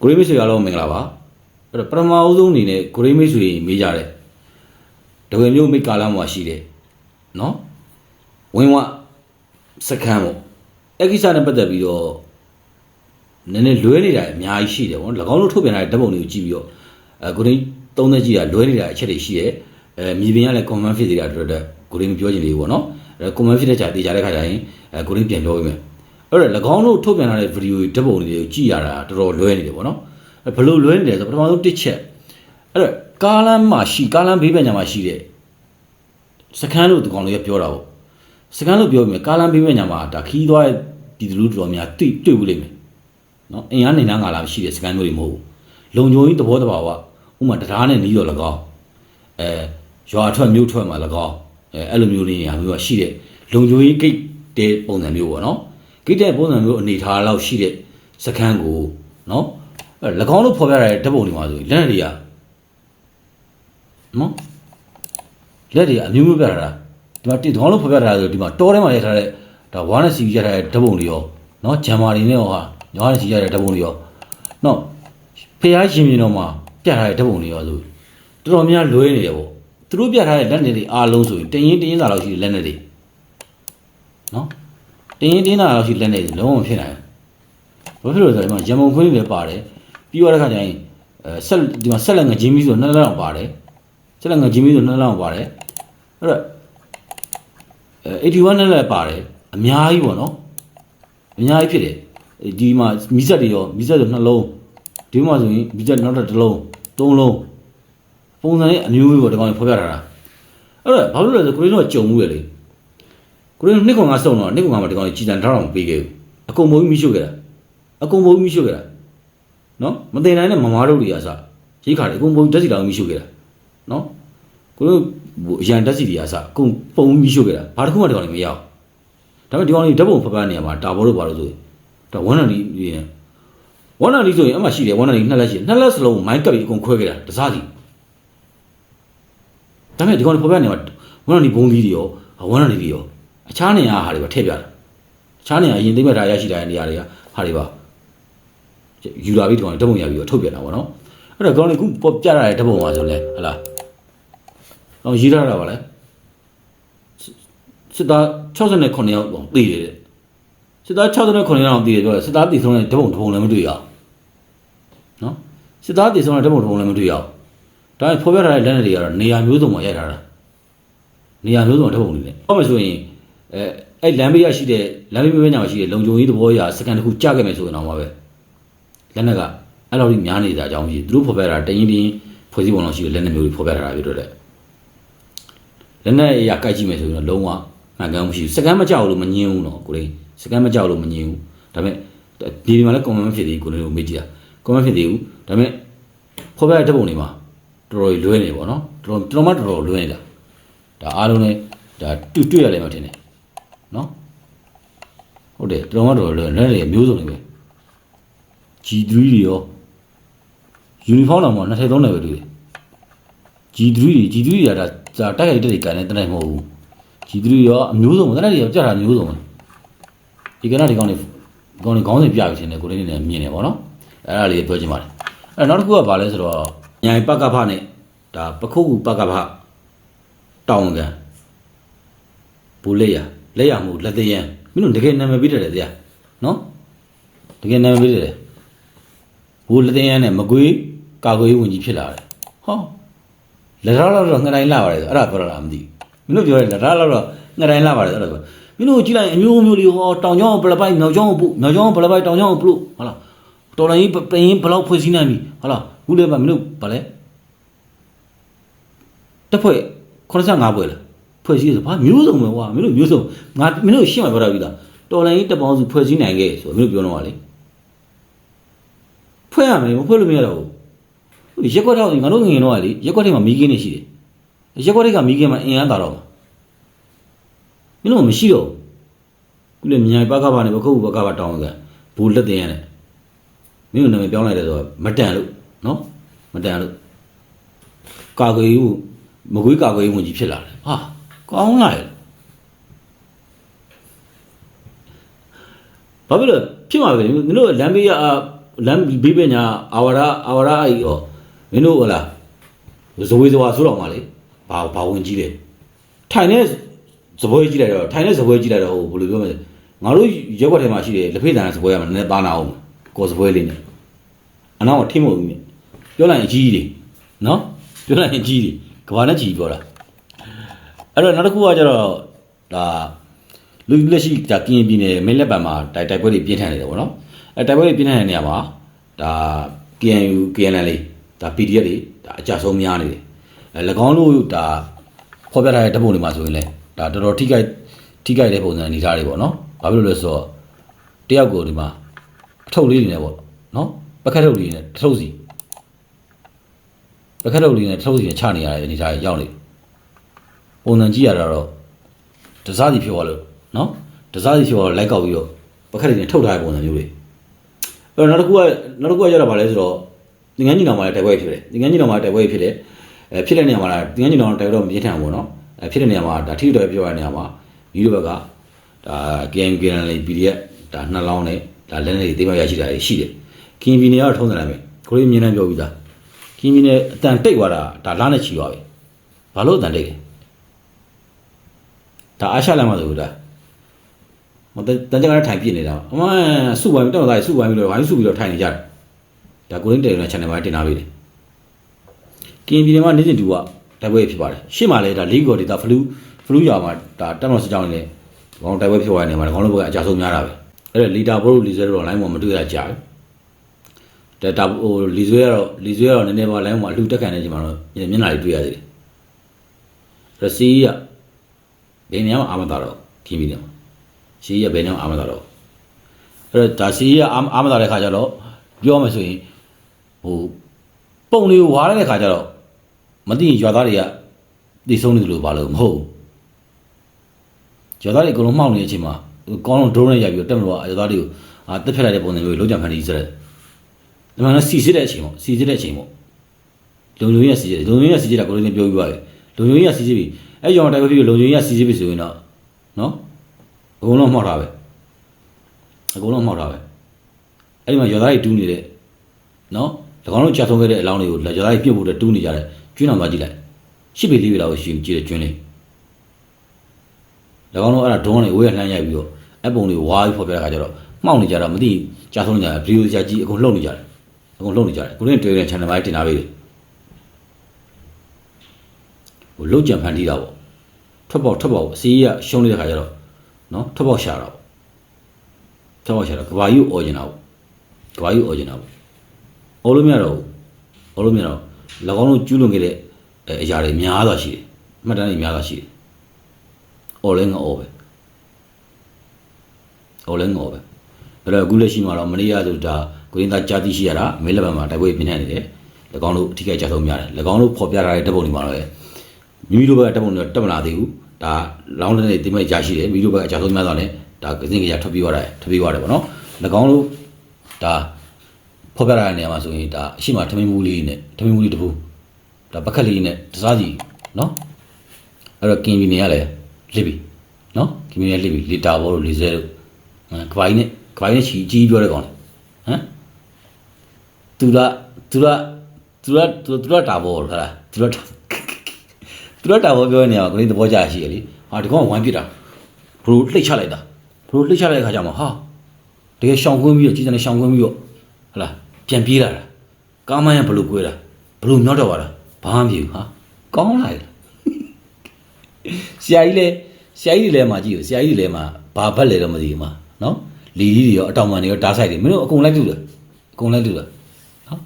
ကိုရီးမိတ်ဆွေအားလုံးမင်္ဂလာပါအဲ့တော့ပထမအဆုံးအနေနဲ့ကိုရီးမိတ်ဆွေမေးကြတယ်တကယ်မျိုးမိတ်ကာလမှာရှိတယ်နော်ဝင်းဝစခန်းပေါ့အဲ့ကိစ္စနဲ့ပတ်သက်ပြီးတော့နည်းနည်းလွဲနေတာအများကြီးရှိတယ်ပေါ့၎င်းတို့ထုတ်ပြန်တဲ့ဓာတ်ပုံတွေကိုကြည့်ပြီးတော့ကိုရီးသုံးသက်ကြည့်တာလွဲနေတာအချက်တွေရှိတယ်မြေပြင်ကလည်း comment ဖြစ်နေတာတို့တော့ကိုရီးမပြောချင်သေးဘူးပေါ့နော်အဲ့ comment ဖြစ်တဲ့ကြာတေးကြတဲ့ခါကျရင်ကိုရီးပြန်ပြောပေးမယ်အဲ့တော့၎င်းတို့ထုတ်ပြန်တဲ့ဗီဒီယိုဓာတ်ပုံတွေကိုကြည့်ရတာတော်တော်လွဲနေတယ်ပေါ့နော်ဘလို့လွဲနေတယ်ဆိုပထမဆုံးတစ်ချက်အဲ့တော့ကားလမ်းဘေးပညာမှာရှိတဲ့စခန်းလို့ဒီကောင်လေးပြောတာပေါ့စခန်းလို့ပြောပြီးကားလမ်းဘေးပညာမှာဒါခီးသွားတဲ့ပြည်သူလူတော်များတွေ့ဘူးလိမ့်မယ်နော်အင်အားနေနှန်းကာလာရှိတဲ့စခန်းမျိုးတွေမဟုတ်ဘူးလုံခြုံရေးသဘောတဘာဝဥမာတရားနဲ့နီးတော့၎င်းရွာထွက်မြို့ထွက်မှာ၎င်းအဲ့လိုမျိုးလေးညာမျိုးရှိတဲ့လုံခြုံရေးဂိတ်တဲ့ပုံစံမျိုးပေါ့နော်ဂိတ်တဲ့ပုံစံမျိုးအနေထားလောက်ရှိတဲ့စခန်းကိုနော်၎င်းတို့ဖော်ပြရတဲ့ဓာတ်ပုံတွေမှာဆိုလက်တွေကနော်လက်တွေအမျိုးမျိုးပြတာဒီမှာဒီကောင်လို့ဖော်ပြတာဆိုဒီမှာတောထဲမှာရိုက်ထားတဲ့ဒါဝါနဲ့စီရိုက်ထားတဲ့ဓာတ်ပုံတွေရောနော်ဂျမ်မာတွေနဲ့ရောဟာဝါနဲ့စီရိုက်တဲ့ဓာတ်ပုံတွေရောနော်ဖျားရှင်မြင်တော့မှာပြထားတဲ့ဓာတ်ပုံတွေရောဆိုတော်တော်များလွဲနေတယ်ပေါ့သူတို့ပြထားတဲ့လက်နေတွေအားလုံးဆိုရင်တင်းရင်စာလောက်ရှိတဲ့လက်နေတွေနော်တင်းစာလောက်ရှိလက်နေတွေလုံးဝမဖြစ်နိုင်ဘူးဘာဖြစ်လို့လဲဆိုတော့ဒီမှာရမုံခွင်းတွေပါတယ်ပြီးတော့တဲ့ခါကျရင်ဆက်ဒီမှာဆက်လက်ငချင်းပြီးဆို2လက်လောက်ပါတယ်ဆက်လက်ငချင်းပြီးဆို2လက်လောက်ပါတယ်အဲ့တော့81နဲ့လည်းပါတယ်အများကြီးပေါ့နော်အများကြီးဖြစ်တယ်ဒီမှာမီးစက်တွေရောမီးစက်ဆို2လုံးဒီမှာဆိုရင်မီးစက်နောက်တစ်လုံး3လုံးပုံစံလေးအမျိုးမျိုးပေါ့ဒီကောင်ဖော်ပြထားတာအဲ့တော့ဘာလို့လဲဆိုကိုရင်းတော့ကြုံမှုရလေကိုရင်းနှစ်ခွန်ကစုံတော့နှစ်ခွန်ကမှဒီကောင်ကြီးကြီးတန်ထားအောင်ပေးခဲ့ဘူးအကုန်ပုံပြီးမိရှုခဲ့တာနော်မတင်နိုင်တဲ့မမားတို့တွေအစားရိတ်ခါတယ်အကုန်ပုံဓာတ်စီတောင်မိရှုခဲ့တာနော်ကိုရင်းအရန်ဓာတ်စီတွေအစားအကုန်ပုံမိရှုခဲ့တာဘာတစ်ခုမှဒီကောင်ကြီးမရအောင်ဒါပေမဲ့ဒီကောင်ကြီးဓာတ်ပုံဖော်ပြနေရမှာတာဘောလို့ပါလို့ဆိုတော့ဝန်နာလီဆိုရင်အမှရှိတယ်ဝန်နာလီ2လက်ရှိ2လက်စလုံးမိုင်းကပ်ပြီးအကုန်ခွဲခဲ့တာတစားစီဒါပေမဲ့ဒီကောင်ဖော်ပြနေမှာဝန်နာလီဘုံကြီးတွေရောဝန်နာလီတွေရောအခြားနေရာဟာတွေပါထည့်ပြတာအခြားနေရာအရင်သိမဲ့ထားရရှိတဲ့နေရာတွေကဟာတွေပါယူလာပြီးဒီကောင်ဓာတ်ပုံရပြီးတော့ထုတ်ပြန်တာပေါ့နော်အဲ့တော့ကောင်လေးခုပြရတဲ့ဓာတ်ပုံပါဆိုလဲဟလားတော့ရေးထားတာပါလဲစစ်သား69ယောက်ပေါ့တည်တယ်စစ်သား69ယောက်တည်တယ်ပြောတယ်စစ်သားတည်ဆုံးတဲ့ဓာတ်ပုံလည်းမတွေ့ရအောင်နော်စစ်သားတည်ဆုံးတဲ့ဓာတ်ပုံလည်းမတွေ့ရအောင်ဒါပေမဲ့ဖော်ပြထားတဲ့လက်နက်တွေကတော့နေရာမျိုးစုံမှာရိုက်ထားတာနေရာမျိုးစုံဓာတ်ပုံတွေနဲ့ဟောမယ်ဆိုရင်အဲ့လမ်းဘေးရရှိတဲ့လမ်းဘေးပဲညာမှာရှိတဲ့လုံခြုံရေးသဘောအရစကန်တစ်ခုကြားခဲ့မယ်ဆိုရင်တော့မှာပဲလက်နက်ကအဲ့လိုကြီးများနေတာအကြောင်းကြီးသူတို့ဖော်ပြတာတရင်ဖွဲ့စည်းပုံလောက်ရှိတဲ့လက်နက်မျိုးတွေဖော်ပြထားတာဖြစ်တော့တဲ့လက်နက်အရာကြိုက်ကြည့်မယ်ဆိုရင်တော့လုံးဝမှန်ကန်မှုရှိဘူးစကန်မကြောက်လို့မငင်းဘူးနော်ကိုလေးစကန်မကြောက်လို့မငင်းဘူးဒါပေမဲ့ဒီမှာလည်း comment ဖြစ်သေးကိုလေးကိုမေးကြည့်တာ comment ဖြစ်သေးဘူးဒါပေမဲ့ဖော်ပြတဲ့ဓာတ်ပုံတွေမှာတော်တော်လွဲနေပေါ့နော်တော်တော်လွဲနေတာဒါအားလုံးလည်းဒါတွေ့ရလိမ့်မယ်ထင်တယ်နော်ဟုတ်တယ်တော်တော်လွဲနေတယ်မျိုးစုံတွေပဲ G3 တွေရောယူနီဖောင်းတော်မှာ2ထည့်3ထည့်ပဲတွေ့တယ် G3 တွေကဒါတိုက်ရိုက်တက်တွေကန်နေတနိုင်မဟုတ်ဘူး G3 ရောအမျိုးစုံတနက်တွေကြောက်တာမျိုးစုံပဲဒီကနေ့ဒီကောင်တွေခေါင်းစဉ်ပြပြီးရှင်တယ်ကိုလေးနေမြင်နေပေါ့နော်အဲ့ဒါလေးပြောချင်ပါတယ်အဲ့နောက်တစ်ခုကဘာလဲဆိုတော့ညာပကဖနဲ့ဒါပခုတ်ကူပကဖတောင်းကန်ဘူလက်ရမှုလက်သေးရန်မင်းတို့တကယ်နာမည်ပေးတယ်ဗျာနော်တကယ်နာမည်ပေးတယ်ဘူလက်သေးရန်နဲ့မကွေးကာကွယ်ရေးဝန်ကြီးဖြစ်လာတယ်ဟောလက်ရတော့ငတိုင်းလာပါတယ်ဆိုအဲ့ဒါပြောတာမသိမင်းတို့ပြောတယ်လက်ရတော့ငတိုင်းလာပါတယ်အဲ့ဒါဆိုမင်းတို့ကြည့်လိုက်အမျိုးမျိုးလေးဟောတောင်ကျောင်းပလပိုက်မြောက်ကျောင်းပုမြောက်ကျောင်းပလပိုက်တောင်ကျောင်းပုဟုတ်လားတော်လိုင်းပြင်ဘလောက်ဖွဲ့စည်းနိုင်ပြီဟုတ်လားခုလည်းမင်းတို့ဗာလဲတစ်ဖွဲ့85ဖွဲ့လားဖွဲ့စည်းဆိုဘာမျိုးစုံပဲကွာမင်းတို့မျိုးစုံငါမင်းတို့ရှင်းမှာပြောတာပြီလားတော်လိုင်းတပေါင်းစုဖွဲ့စည်းနိုင်ခဲ့ဆိုမင်းတို့ပြောတော့ပါလေဖွဲ့ရမယ်မဖွဲ့လို့မရတော့ဘူးရက်ကွက်တော့ငါတို့ငင်တော့ကလေရက်ကွက်ထဲမှာမီးကင်းနေရှိတယ်ရက်ကွက်တွေကမီးကင်းမှာအင်အားတာတော့မင်းတို့မရှိတော့ခုလေမြိုင်ပကပါနဲ့ပခုတ်ပကပါတောင်းကန်ဘူလက်တင်ရတယ်မင်းတို့နာမည်ပြောင်းလိုက်တယ်ဆိုတော့မတန်လို့နော်မတန်လို့ကာကွယ်ရေးမကွေးကာကွယ်ရေးဝန်ကြီးဖြစ်လာတယ်ဟာကောင်းလိုက်ဘာဖြစ်လို့ဖြစ်မှာပဲမင်းတို့လမ်းဘေးက လမ်းဘေးပညာအာဝရအဲ့ဟောမင်းတို့ဟလာဇဝေဇဝါဆိုတော့မှလေဘာဝင်ကြီးတယ်ထိုင်နေစပွဲကြီးလိုက်တော့ထိုင်နေစပွဲကြီးလိုက်တော့ဟိုဘယ်လိုပြောမလဲငါတို့ရက်ွက်ထဲမှာရှိတယ်လက်ဖေးတန်စပွဲရမှာနည်းနည်းသားနာအောင်ကိုစပွဲလေးနဲ့အနောက်ထိမ့်မုံကြီးပြောလိုက်ရင်ကြီးတယ်နော်ပြောလိုက်ရင်ကြီးတယ်ကဘာနဲ့ကြီးပြောတာအဲ့တော့နောက်တစ်ခုကကျတော့ဒါလူလက်ရှိဒါကရင်ပြည်နယ်မင်းလက်ပံမှာတိုက်ပွဲတွေပြင်းထန်နေတယ်ပေါ့နော်အဲတိုက်ပွဲတွေပြင်းထန်တဲ့နေရာမှာဒါ KNU KNL လေးဒါ PDF တွေဒါအကြဆုံးများနေတယ်အဲ၎င်းတို့ဒါဖော်ပြထားတဲ့ဓာတ်ပုံတွေမှာဆိုရင်လည်းဒါတော်တော်ထိခိုက်တဲ့ပုံစံအနေထားတွေပေါ့နော်ဘာဖြစ်လို့လဲဆိုတော့တယောက်ကိုဒီမှာအထုပ်လေးတွေနဲ့ပေါ့နော်ပကတ်ထုပ်လေးနဲ့တထုပ်စီပကတ်ထုပ်လေးနဲ့တထုပ်စီနဲ့ချနေရတဲ့အနေထားရောက်နေပုံစံကြည့်ရတော့တစားစီဖြစ်သွားလို့နော်တစားစီဖြစ်သွားလိုက်ကောက်ပြီးတော့ပကတ်လေးနဲ့ထုတ်ထားတဲ့ပုံစံမျိုးတွေအဲ့တော့နောက်တစ်ခုကကျတော့ဗာလဲဆိုတော့သင်္ကန်းကြီးတော်မှာတိုက်ပွဲဖြစ်တယ်သင်္ကန်းကြီးတော်မှာတိုက်ပွဲဖြစ်တယ်ဖြစ်တဲ့နေရာမှာသင်္ကန်းကြီးတော်တိုက်ပွဲတော့မပြင်းထန်ဘူးနော်ဖြစ်တဲ့နေရာမှာဒါထိတော်ပြောရတဲ့နေရာမှာဒီလိုဘက်ကဒါ KNL PDF ဒါနှစ်လောင်းနဲ့ဒါလက်နေသိမ်းမရရှိတာရှိတယ်ကင်းပြည်နယ်ကတော့ထုံးစံလိုက်မယ်ကိုလေးမြင်နေပြောပြီးသားကင်းပြည်နယ်အတန်တိတ်သွားတာဒါလားနဲ့ချီသွားပြီဘာလို့အတန်တိတ်လဲဒါအားရှလမ်းမှာဆိုတာမတန်ကြကထိုင်ပြစ်နေတာအမစုပိုင်းတော့သားစုပိုင်းပြီးတော့ဝိုင်းစုပြီးတော့ထိုင်နေကြတယ်ဒါကိုရင်းတယ်နဲ့ channel မှာတင်ထားပေးတယ်ကင်းပြည်နယ်မှာနေစဉ်တူကတိုက်ပွဲဖြစ်ပါတယ်ရှေ့မှာလည်းဒါလေးကော်ဒေတာဖလူးရွာမှာဒါတက်တော်စကြောင်းနေဘောင်းတိုက်ပွဲဖြစ်သွားနေမှာခေါင်းလုံးဘက်ကအကြဆုံးများတာပဲအဲ့ဒါလီတာဘိုးလီဇဲတော့ line ပေါ်မတွေ့ရကြဘူးဒါဟိုလီဇဲကတော့နည်းနည်းပါ line ပေါ်အလှတက်ခံနေချိန်မှာတော့မျက်နှာလေးတွေ့ရသေးတယ်ရစီကဘယ်နေရာမှာအာမသာတော့ကင်းပြည်နယ်မှာစီးရဘယ်နေရာမှာအာမသာတော့အဲ့တော့ဒါစီးရအာမသာတဲ့ခါကျတော့ပြောမှဆိုရင်ဟိုပုံလေးဝါရတဲ့ခါကျတော့မသိရင်ရွာသားတွေကတည်ဆုံးနေလို့ပါလို့မဟုတ်ရွာသားတွေအကုန်လုံးမှောက်နေတဲ့အချိန်မှာကောင်းလုံးဒရုန်းနဲ့ရိုက်ပြီးတက်မလို့ရွာသားတွေကိုတက်ဖြတ်လိုက်တဲ့ပုံစံမျိုးလုံးကြံဖန်တီးစတဲ့ဒီမှာစီစစ်တဲ့အချိန်ပေါ့လုံလုံရစီစစ်တာကိုလည်းပြောပြပါလေလုံလုံရစီစစ်ပြီးအဲ့ကြောင့်တိုက်ပွဲပြီးလုံလုံရစီစစ်ပြီးဆိုရင်တော့နော်အကုန်လုံးမှောက်တာပဲအဲ့ဒီမှာရွာသားတွေတူးနေတဲ့နော်၎င်းတို့ကြာဆုံးခဲ့တဲ့အလောင်းတွေကိုရွာသားတွေပြုတ်ဖို့တူးနေကြတယ်ကျွန်းအောင်သွားကြည့်လိုက်ရှစ်ပေလေးပေလောက်ရှိကြည့်တဲ့ကျွန်းလေး၎င်းတို့အဲ့ဒါဒုံးနဲ့ဝေးရလှမ်းရိုက်ပြီးတော့အပုံတွေဝါးပြီးဖော်ပြတဲ့အခါကျတော့မှောက်နေကြတာမသိကြာဆုံးနေကြတယ်ဗီဒီယိုကြာကြည့်အကုန်လှုပ်နေကြတယ်ကိုရင်းတွေ့တဲ့ channel မှာတင်ထားပေးတယ်ဟိုလုတ်ကြံဖန်တီးတာပေါ့ထွက်ပေါက်အစီးရရှုံးနေတဲ့ခါကျတော့နော်ထွက်ပေါက်ရှာတာပေါ့ကဘာကြီးအော်ကျင်တာပေါ့အော်လို့မရတော့၎င်းတို့ကျူးလွန်ခဲ့တဲ့အရာတွေများစွာရှိတယ်မှတ်တမ်းတွေများစွာရှိတယ်အော်လဲငါအော်ပဲအဲ့တော့အခုလက်ရှိမှာတော့မနေ့ကဆိုဒါကိုရင်းသားကြားသိရှိရတာမဲလက်ပံမှာတိုက်ပွဲပြင်းထန်နေတယ်၎င်းတို့အထူးကြဆုံးများတယ်၎င်းတို့ဖော်ပြထားတဲ့ဓာတ်ပုံတွေမှာတော့မိမိတို့ဘက်ကဓာတ်ပုံတွေတက်မလာသေးဘူးဒါလောင်းတဲ့နေတိမဲ့ကြားရှိတယ်မိမိတို့ဘက်ကအကြဆုံးများသွားတယ်ဒါကစင်းကရထွက်ပြေးသွားတယ်ပေါ့နော်၎င်းတို့ဒါဖော်ပြထားတဲ့နေရာမှာဆိုရင်ဒါအရှိမထမင်းမူလေးတပူဒါပကက်လေးနဲ့တစားစီနော်အဲ့တော့ကင်ဗီနေရလဲလစ်ပြီနော်ကင်ဗီနေလစ်ပြီလီတာဘောလို့40တို့ကပိုင်းနဲ့ချီကြီးပြောတဲ့ကောင်လေဟမ်သူကတာဘောဟုတ်လားသူကတာဘောပြောနေရကိုယ်သဘောကျရှိရလေဟာဒီကောင်ဝိုင်းပြစ်တာဘလို့လှိတ်ချလိုက်တဲ့ခါကျမှဟာတကယ်ရှောင်ကွင်းပြီးတော့ကြီးစံနဲ့ရှောင်ကွင်းပြီးတော့ဟလာပြန်ပြေးလာတာကားမိုင်းကဘလို့ကွဲတာဘလို့မြောက်တော့ပါလားဘာမှမဖြစ်ဘူးဟာကောင်းလာတယ်ဆရာကြီးတွေလည်းမှာကြည့်ရဆရာကြီးတွေလည်းမှာဘာဘက်လဲတော့မသိဘူးမှာနော်လီကြီးတွေရောအတောင်ပံတွေရောတားဆိုင်တွေမင်းတို့အကုန်လိုက်တူတယ်နော်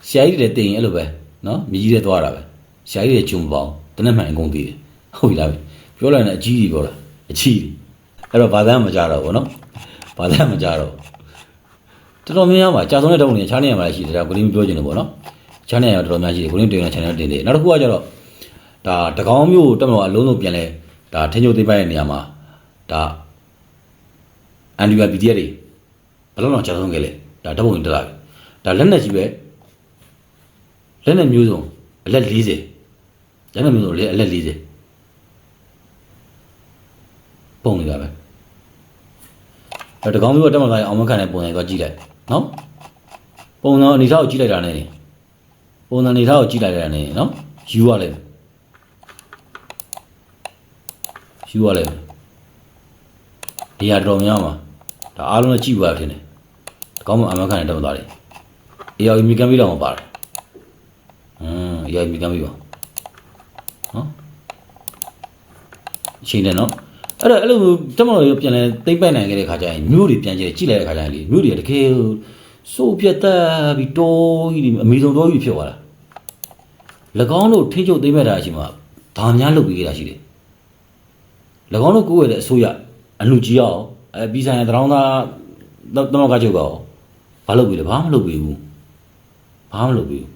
ဆရာကြီးတွေလည်းတင်ရင်အဲ့လိုပဲနော်မြည်ကြီးတွေသွားတာပဲဆရာကြီးတွေဂျုံပေါင်းတနက်မှန်အကုန်တည်တယ်ဟုတ်ပြီလားပြောလိုက်ရင်အကြီးကြီးပြောတာအကြီးအဲ့တော့ဘာသာမကြတော့ဘူးနော်တော်တော်များများပါကြာဆုံးတဲ့တုံးတွေချားနေရမှာရှိတယ်ဒါကိုရင်းပြောချင်တယ်ပေါ့နော်ချားနေရတော်တော်များရှိတယ်ကိုရင်းတင်တဲ့ channel တင်တယ်နောက်တစ်ခုကကျတော့ဒါတကောင်းမျိုးတက်မလို့အလုံးစုံပြန်လဲဒါထင်းကျုပ်သိမ်းပိုက်တဲ့နေရာမှာဒါအန်ဒီယာပီဒီအက်တွေဘယ်လောက်ကြာဆုံးခဲ့လဲဒါဓာတ်ပုံတက်လာပြီဒါလက်နဲ့ကြီးပဲလက်နဲ့မျိုးစုံအလက်40လက်နဲ့မျိုးစုံအလက်40ပုံနေတာပဲတကောင်းမျိုးတက်မလာအောင်မခံတဲ့ပုံစံတော့ကြည့်လိုက်နော် ပုံစံအနေထားကိုကြည့်လိုက်တာနဲ့ပုံစံအနေထားကိုကြည့်လိုက်တာနဲ့နော်ယူရလိုက်ယူရလိုက်နေရာတော်များမှာဒါအားလုံးလည်းကြည့်ပါထင်တယ်ကောင်းမှအမှန်ကန်တယ်တော့သွားတယ်အေးရောက်မိကန်ပြီးတော့မပါတယ်ရောက်မိကန်ပြီးပါနော်အချိန်နဲ့နော်အဲ့လိုတက်မလို့ပြန်လဲသိမ့်ပိုက်နိုင်ခဲ့တဲ့ခါကျရင်မြို့တွေပြန်ကြည့်လိုက်တဲ့ခါကျရင်လေမြို့တွေတကယ်စိုးပြတ်တက်ပြီးတိုးကြီးအမေဆုံးတိုးကြီးဖြစ်သွားတာ၎င်းတို့ထိချုပ်သိမ့်မဲ့တာအချိန်မှာဘာများလုပ်ပြီးခဲ့တာရှိတယ်၎င်းတို့ကိုယ်ရတဲ့အစိုးရအလူကြီးအောင်ပြီးဆိုင်ရတရောင်းသားတမောက်ကချုပ်ကောဘာလုပ်ပြီးလဲဘာမှမလုပ်ပြီးဘူးဘာမှမလုပ်ပြီးဘူး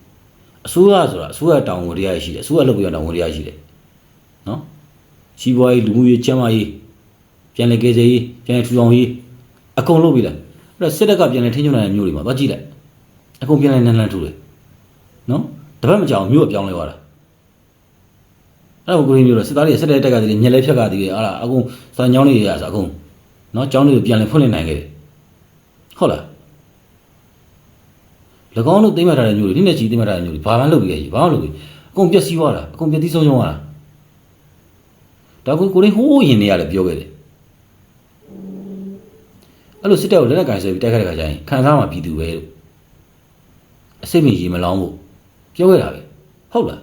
အစိုးရဆိုတာအစိုးရတောင်းဝန်တရားရှိတယ်အစိုးရလုပ်ပြီးတောင်းဝန်တရားရှိတယ်နော်စီးပွားရေးလူမှုရေးကျန်းမာရေးပြန်လည်ကယ်ဆယ်ရေးပြန်လည်ထူထောင်ရေးအကုန်လုပ်ပြီးလားအဲ့တော့စစ်တပ်ကပြန်လည်ထိန်းချုပ်နိုင်တဲ့မျိုးတွေမှာသွားကြည့်လိုက်အကုန်ပြန်လည်နန်းနန်းထူတယ်နော်တပတ်မကြောင်မျိုးအပြောင်းလဲသွားတာအဲ့တော့ကိုရင်းမျိုးတော့စစ်သားတွေစစ်တပ်တက်ကတည်းကညက်လဲဖြက်ကတည်းကအားလားအကုန်စံကြောင်းတွေရဆိုအကုန်နော်ကျောင်းတွေကိုပြန်လည်ဖွင့်လှစ်နိုင်ခဲ့တယ်ဟုတ်လား၎င်းတို့သိမှတ်ထားတဲ့မျိုးတွေဒီနေ့ချီသိမှတ်ထားတဲ့မျိုးတွေဘာမှလုပ်ပြီးရဲ့ဘာမှလုပ်ပြီးအကုန်ပျက်စီးသွားတာအကုန်ပျက်စီးဆုံးရှုံးသွားတာဒါကိုရင်းဟိုးရင်နေရတယ်ပြောခဲ့တယ်အဲ့လိုစစ်တပ်ကိုလက်နက်ကင်ဆယ်ပြီးတိုက်ခိုက်တဲ့ခါကျရင်ခံစားမှာပြည်သူပဲလို့အစိတ်မရေမလောင်းဖို့ပြောခဲ့တာပဲဟုတ်လား